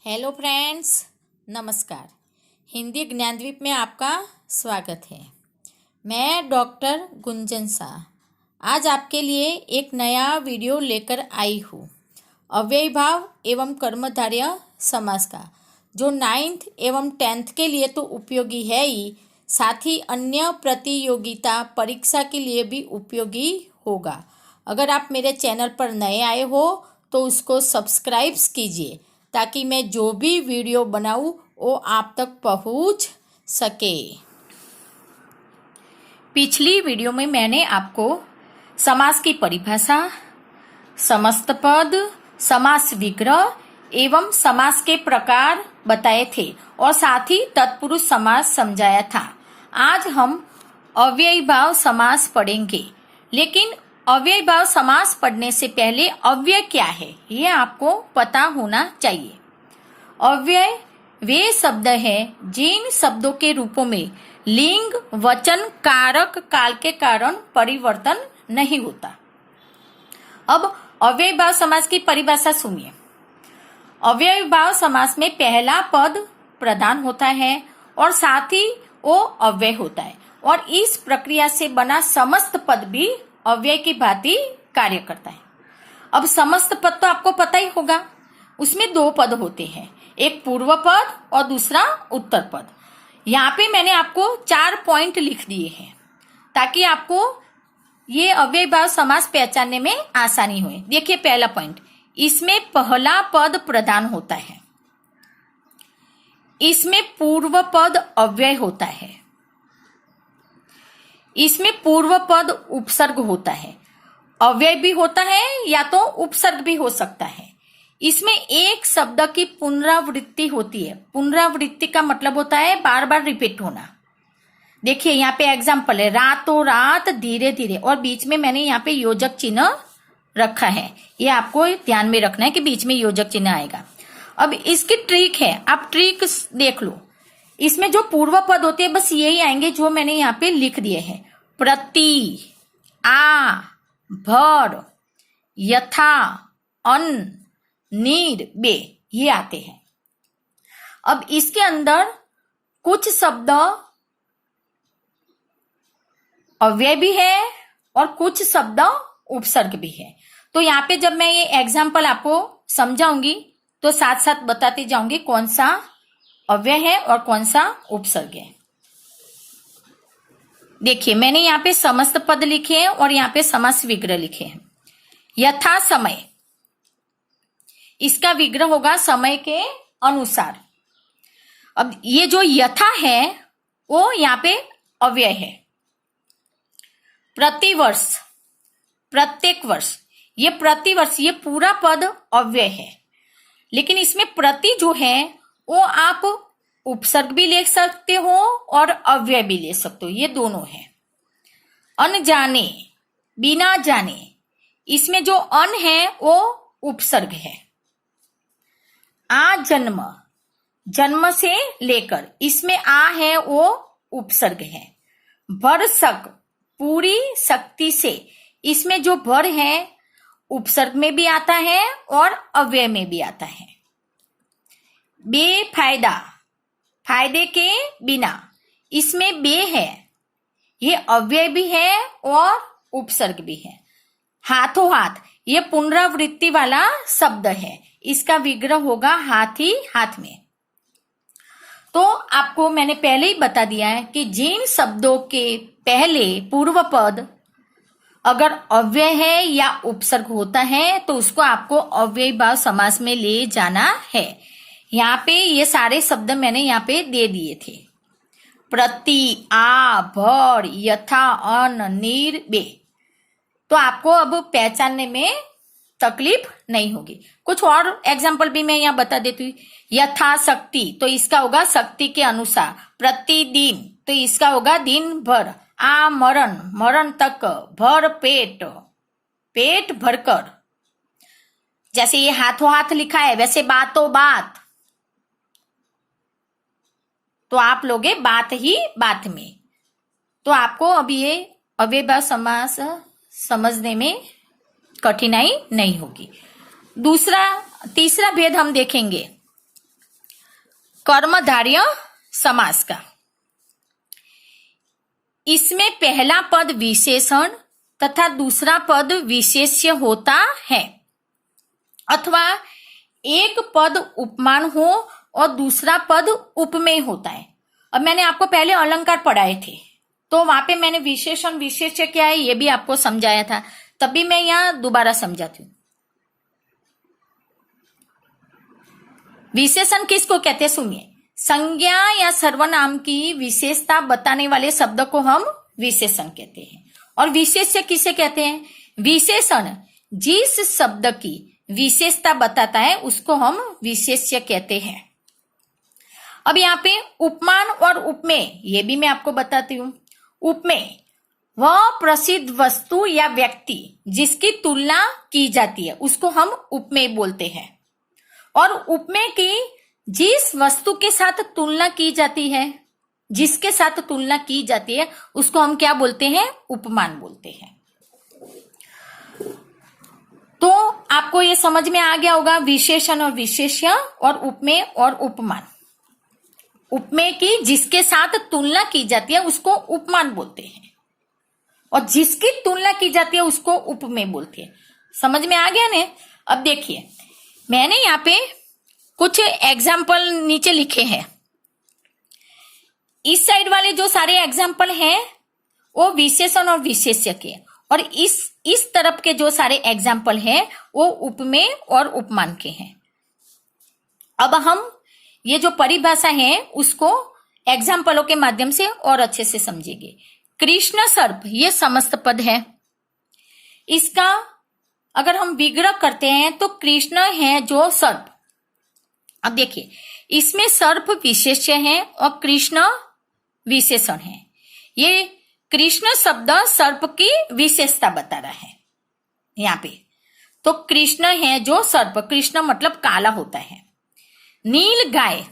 Hello friends, नमस्कार। हिंदी ज्ञानद्वीप में आपका स्वागत है। मैं डॉक्टर गुंजन शाह आज आपके लिए एक नया वीडियो लेकर आई हूँ। अव्ययी भाव एवं कर्मधारय समास का जो 9th एवं 10th के लिए तो उपयोगी है ही, साथ ही अन्य प्रतियोगिता परीक्षा के लिए भी उपयोगी होगा। अगर आप मेरे चैनल पर नए आए हो तो उसको सब्सक्राइब कीजिए ताकि मैं जो भी वीडियो बनाऊँ वो आप तक पहुंच सके। पिछली वीडियो में मैंने आपको समास की परिभाषा, समस्त पद, समास विग्रह एवं समास के प्रकार बताए थे और साथ ही तत्पुरुष समास समझाया था। आज हम अव्ययी भाव समास पढ़ेंगे, लेकिन अव्ययी भाव समास पढ़ने से पहले अव्यय क्या है ये आपको पता होना चाहिए। अव्यय वे शब्द हैं जिन शब्दों के रूपों में लिंग, वचन, कारक, काल के कारण परिवर्तन नहीं होता। अब अव्ययी भाव समास की परिभाषा सुनिए। अव्ययी भाव समास में पहला पद प्रधान होता है और साथ ही वो अव्यय होता है और इस प्रक्रिया से बना समस्त पद भी अव्यय की भांति कार्य करता है। अब समस्त पद तो आपको पता ही होगा, उसमें दो पद होते हैं, एक पूर्व पद और दूसरा उत्तर पद। यहाँ पे मैंने आपको 4 पॉइंट लिख दिए हैं ताकि आपको ये अव्ययी भाव समास पहचानने में आसानी हो। देखिए पहला पॉइंट, इसमें पहला पद प्रधान होता है, इसमें पूर्व पद अव्यय होता है, इसमें पूर्व पद उपसर्ग होता है, अव्यय भी होता है या तो उपसर्ग भी हो सकता है। इसमें एक शब्द की पुनरावृत्ति होती है। पुनरावृत्ति का मतलब होता है बार बार रिपीट होना। देखिए यहाँ पे एग्जाम्पल है, रातों रात, धीरे धीरे, और बीच में मैंने यहाँ पे योजक चिन्ह रखा है। ये आपको ध्यान में रखना है कि बीच में योजक चिन्ह आएगा। अब इसकी ट्रिक है, आप ट्रिक देख लो। इसमें जो पूर्व पद होते हैं बस यही आएंगे जो मैंने यहाँ पे लिख दिए हैं। प्रति, आ, भर, यथा, अन, नीर, बे, ये आते हैं। अब इसके अंदर कुछ शब्द अव्यय भी है और कुछ शब्द उपसर्ग भी है। तो यहाँ पे जब मैं ये एग्जाम्पल आपको समझाऊंगी तो साथ साथ बताती जाऊंगी कौन सा अव्यय है और कौन सा उपसर्ग है। देखिए मैंने यहाँ पे समस्त पद लिखे हैं और यहाँ पे समास विग्रह लिखे हैं। यथा समय, इसका विग्रह होगा समय के अनुसार। अब ये जो यथा है वो यहाँ पे अव्यय है। प्रतिवर्ष, प्रत्येक वर्ष, ये प्रतिवर्ष, ये पूरा पद अव्यय है, लेकिन इसमें प्रति जो है वो आप उपसर्ग भी ले सकते हो और अव्यय भी ले सकते हो, ये दोनों है। अनजाने, बिना जाने, इसमें जो अन है वो उपसर्ग है। आ जन्म, जन्म से लेकर, इसमें आ है वो उपसर्ग है। भरसक, पूरी शक्ति से, इसमें जो भर है उपसर्ग में भी आता है और अव्यय में भी आता है। बेफायदा, फायदे के बिना, इसमें बे है, ये अव्यय भी है और उपसर्ग भी है। हाथों हाथ, ये पुनरावृत्ति वाला शब्द है, इसका विग्रह होगा हाथ ही हाथ में। तो आपको मैंने पहले ही बता दिया है कि जिन शब्दों के पहले पूर्व पद अगर अव्यय है या उपसर्ग होता है तो उसको आपको अव्ययी भाव समास में ले जाना है। यहाँ पे ये सारे शब्द मैंने यहाँ पे दे दिए थे। प्रति, आ, भर, यथा, अन, नीर, बे। तो आपको अब पहचानने में तकलीफ नहीं होगी। कुछ और एग्जाम्पल भी मैं यहाँ बता देती हूँ। यथा शक्ति, तो इसका होगा शक्ति के अनुसार। प्रतिदिन, तो इसका होगा दिन भर। आ मरण, मरण तक। भर पेट, पेट भरकर। जैसे ये हाथों हाथ लिखा है वैसे बातों बात, तो आप लोगे बात ही बात में। तो आपको अब ये अव्ययी भाव समास समझने में कठिनाई नहीं होगी। तीसरा भेद हम देखेंगे। कर्मधारय समास का। इसमें पहला पद विशेषण तथा दूसरा पद विशेष्य होता है, अथवा एक पद उपमान हो और दूसरा पद उपमेय होता है। अब मैंने आपको पहले अलंकार पढ़ाए थे, तो वहां पे मैंने विशेषण विशेष्य क्या है ये भी आपको समझाया था, तभी मैं यहाँ दोबारा समझाती हूँ। विशेषण किसको कहते हैं सुनिए। संज्ञा या सर्वनाम की विशेषता बताने वाले शब्द को हम विशेषण कहते हैं। और विशेष्य किसे कहते हैं? विशेषण जिस शब्द की विशेषता बताता है उसको हम विशेष्य कहते हैं। अब यहाँ पे उपमान और उपमेय ये भी मैं आपको बताती हूँ। उपमेय वह प्रसिद्ध वस्तु या व्यक्ति जिसकी तुलना की जाती है उसको हम उपमेय बोलते हैं। और उपमेय की जिस वस्तु के साथ तुलना की जाती है, जिसके साथ तुलना की जाती है उसको हम क्या बोलते हैं? उपमान बोलते हैं। तो आपको ये समझ में आ गया होगा विशेषण और विशेष्य और उपमेय और उपमान। उपमेय की जिसके साथ तुलना की जाती है उसको उपमान बोलते हैं, और जिसकी तुलना की जाती है उसको उपमेय बोलते हैं। समझ में आ गया ने? अब देखिए मैंने यहाँ पे कुछ एग्जाम्पल नीचे लिखे हैं। इस साइड वाले जो सारे एग्जाम्पल हैं वो विशेषण और विशेष्य के, और इस तरफ के जो सारे एग्जाम्पल हैं वो उपमेय और उपमान के हैं। अब हम ये जो परिभाषा है उसको एग्जाम्पलों के माध्यम से और अच्छे से समझेंगे। कृष्ण सर्प ये समस्त पद है। इसका अगर हम विग्रह करते हैं तो कृष्ण है जो सर्प। अब देखिए इसमें सर्प विशेष्य है और कृष्ण विशेषण है। ये कृष्ण शब्द सर्प की विशेषता बता रहा है यहाँ पे। तो कृष्ण है जो सर्प, कृष्ण मतलब काला होता है। नील गाय,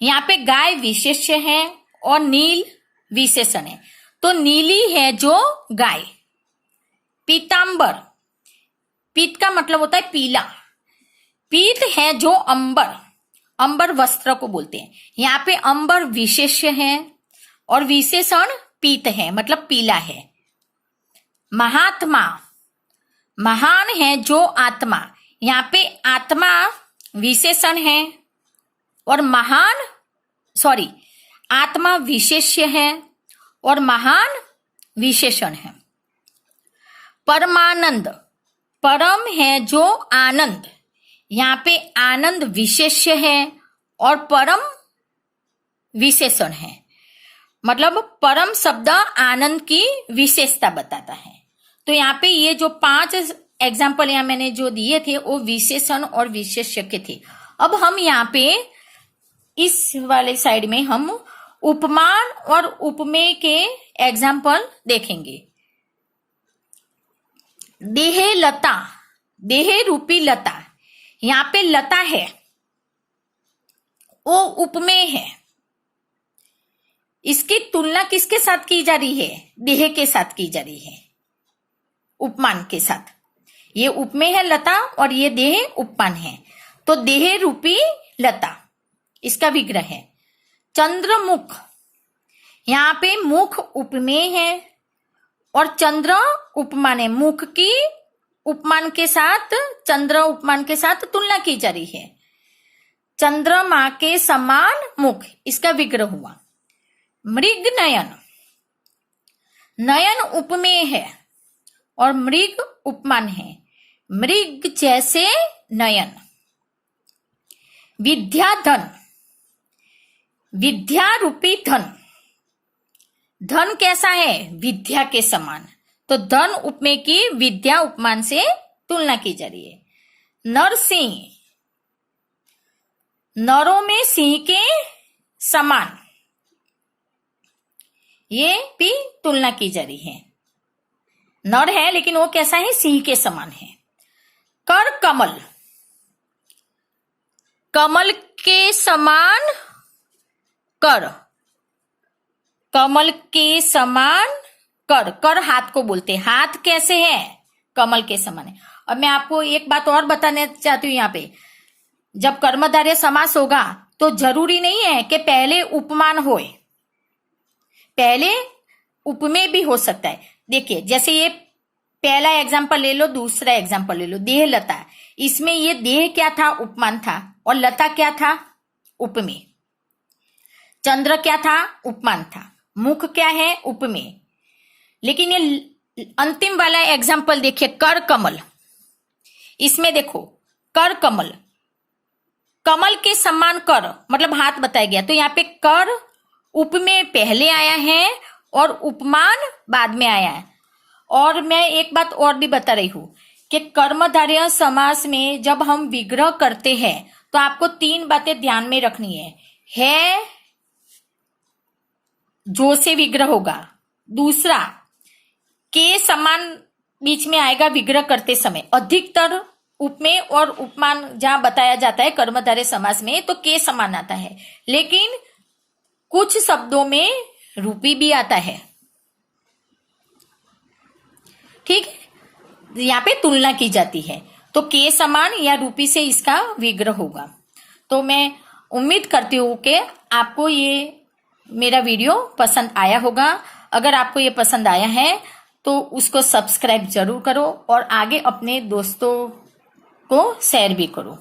यहाँ पे गाय विशेष्य है और नील विशेषण है, तो नीली है जो गाय। पीतांबर, पीत का मतलब होता है पीला। पीत है जो अंबर, अंबर वस्त्र को बोलते हैं। यहाँ पे अंबर विशेष्य है और विशेषण पीत है मतलब पीला है। महात्मा, महान है जो आत्मा, यहाँ पे आत्मा विशेषण है और महान आत्मा विशेष्य है और महान विशेषण है। परमानंद, परम है जो आनंद, यहाँ पे आनंद विशेष्य है और परम विशेषण है। मतलब परम शब्द आनंद की विशेषता बताता है। तो यहाँ पे ये जो 5 एग्जाम्पल यहाँ मैंने जो दिए थे वो विशेषण और विशेष्य के थे। अब हम यहाँ पे इस वाले साइड में हम उपमान और उपमेय के एग्जाम्पल देखेंगे। देह लता, देह रूपी लता, यहाँ पे लता है वो उपमेय है। इसकी तुलना किसके साथ की जा रही है? देह के साथ की जा रही है, उपमान के साथ। ये उपमेय है लता और ये देह उपमान है। तो देह रूपी लता इसका विग्रह है। चंद्रमुख, यहाँ पे मुख उपमेय है और चंद्र उपमान है। मुख की उपमान के साथ, चंद्र उपमान के साथ तुलना की जा रही है। चंद्रमा के समान मुख इसका विग्रह हुआ। मृग नयन, नयन उपमेय है और मृग उपमान है। मृग जैसे नयन। विद्याधन, विद्या रूपी धन, धन कैसा है? विद्या के समान। तो धन उपमेय की विद्या उपमान से तुलना की जा रही है। नरसिंह, नरों में सिंह के समान, ये भी तुलना की जा रही है। नर है लेकिन वो कैसा है? सिंह के समान है। कर कमल, कमल के समान कर, कमल के समान कर, कर हाथ को बोलते हैं। हाथ कैसे है? कमल के समान है। अब मैं आपको एक बात और बताना चाहती हूँ यहाँ पे। जब कर्मधारय समास होगा तो जरूरी नहीं है कि पहले उपमान होए, पहले उपमेय भी हो सकता है। देखिए जैसे ये पहला एग्जाम्पल ले लो, दूसरा एग्जाम्पल ले लो, देह लता। इसमें ये देह क्या था? उपमान था, और लता क्या था? उपमेय। चंद्र क्या था? उपमान था। मुख क्या है? उपमेय। लेकिन ये अंतिम वाला एग्जाम्पल देखिए, कर कमल। इसमें देखो कर कमल, कमल के समान कर मतलब हाथ बताया गया, तो यहाँ पे कर उपमेय पहले आया है और उपमान बाद में आया है। और मैं एक बात और भी बता रही हूं कि कर्मधारय समास में जब हम विग्रह करते हैं तो आपको 3 बातें ध्यान में रखनी है जो से विग्रह होगा, दूसरा के समान बीच में आएगा विग्रह करते समय। अधिकतर उपमेय और उपमान जहां बताया जाता है कर्मधारय समास में तो के समान आता है, लेकिन कुछ शब्दों में रूपी भी आता है। ठीक है, यहाँ पे तुलना की जाती है तो के समान या रूपी से इसका विग्रह होगा। तो मैं उम्मीद करती हूं कि आपको ये मेरा वीडियो पसंद आया होगा। अगर आपको ये पसंद आया है तो उसको सब्सक्राइब जरूर करो और आगे अपने दोस्तों को शेयर भी करो।